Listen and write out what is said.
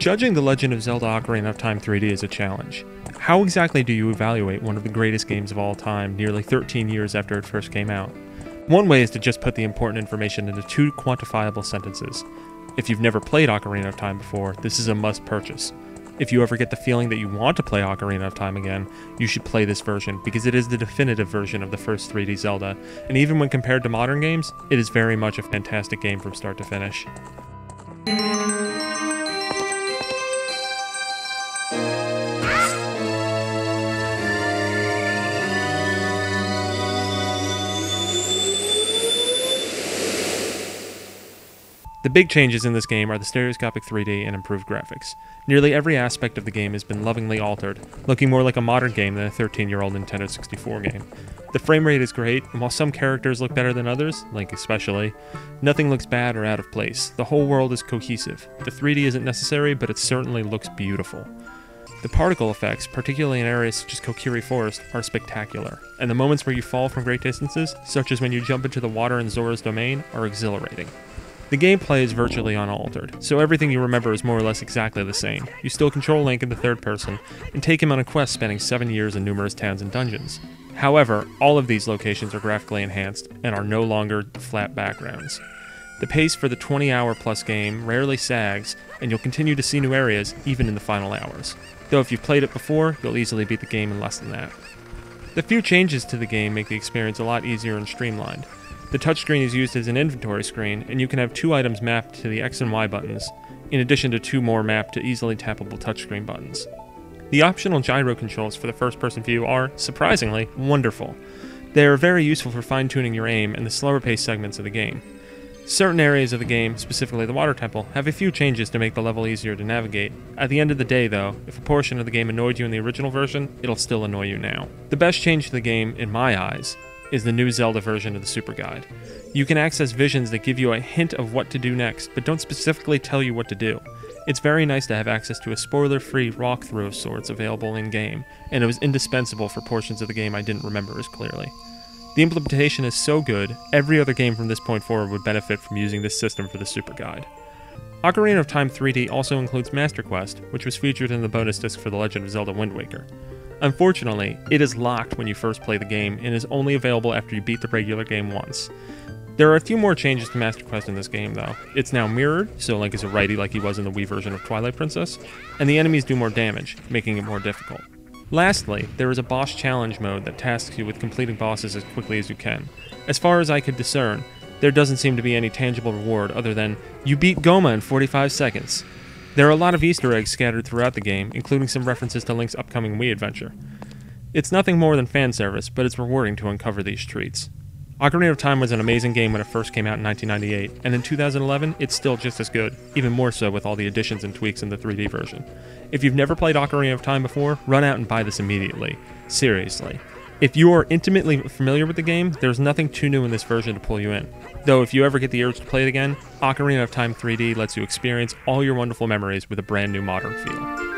Judging The Legend of Zelda Ocarina of Time 3D is a challenge. How exactly do you evaluate one of the greatest games of all time nearly 13 years after it first came out? One way is to just put the important information into 2 quantifiable sentences. If you've never played Ocarina of Time before, this is a must purchase. If you ever get the feeling that you want to play Ocarina of Time again, you should play this version because it is the definitive version of the first 3D Zelda, and even when compared to modern games, it is very much a fantastic game from start to finish. The big changes in this game are the stereoscopic 3D and improved graphics. Nearly every aspect of the game has been lovingly altered, looking more like a modern game than a 13-year-old Nintendo 64 game. The frame rate is great, and while some characters look better than others, Link especially, nothing looks bad or out of place. The whole world is cohesive. The 3D isn't necessary, but it certainly looks beautiful. The particle effects, particularly in areas such as Kokiri Forest, are spectacular, and the moments where you fall from great distances, such as when you jump into the water in Zora's domain, are exhilarating. The gameplay is virtually unaltered, so everything you remember is more or less exactly the same. You still control Link in the third person, and take him on a quest spanning 7 years in numerous towns and dungeons. However, all of these locations are graphically enhanced, and are no longer flat backgrounds. The pace for the 20-hour plus game rarely sags, and you'll continue to see new areas even in the final hours. Though if you've played it before, you'll easily beat the game in less than that. The few changes to the game make the experience a lot easier and streamlined. The touchscreen is used as an inventory screen, and you can have 2 items mapped to the X and Y buttons, in addition to 2 more mapped to easily tappable touchscreen buttons. The optional gyro controls for the first-person view are, surprisingly, wonderful. They are very useful for fine-tuning your aim and the slower-paced segments of the game. Certain areas of the game, specifically the Water Temple, have a few changes to make the level easier to navigate. At the end of the day, though, if a portion of the game annoyed you in the original version, it'll still annoy you now. The best change to the game, in my eyes, is the new Zelda version of the Super Guide. You can access visions that give you a hint of what to do next, but don't specifically tell you what to do. It's very nice to have access to a spoiler-free walkthrough of sorts available in-game, and it was indispensable for portions of the game I didn't remember as clearly. The implementation is so good, every other game from this point forward would benefit from using this system for the Super Guide. Ocarina of Time 3D also includes Master Quest, which was featured in the bonus disc for The Legend of Zelda Wind Waker. Unfortunately, it is locked when you first play the game and is only available after you beat the regular game once. There are a few more changes to Master Quest in this game though. It's now mirrored, so Link is a righty like he was in the Wii version of Twilight Princess, and the enemies do more damage, making it more difficult. Lastly, there is a boss challenge mode that tasks you with completing bosses as quickly as you can. As far as I could discern, there doesn't seem to be any tangible reward other than, you beat Goma in 45 seconds. There are a lot of Easter eggs scattered throughout the game, including some references to Link's upcoming Wii adventure. It's nothing more than fan service, but it's rewarding to uncover these treats. Ocarina of Time was an amazing game when it first came out in 1998, and in 2011, it's still just as good, even more so with all the additions and tweaks in the 3D version. If you've never played Ocarina of Time before, run out and buy this immediately. Seriously. If you are intimately familiar with the game, there's nothing too new in this version to pull you in. Though if you ever get the urge to play it again, Ocarina of Time 3D lets you experience all your wonderful memories with a brand new modern feel.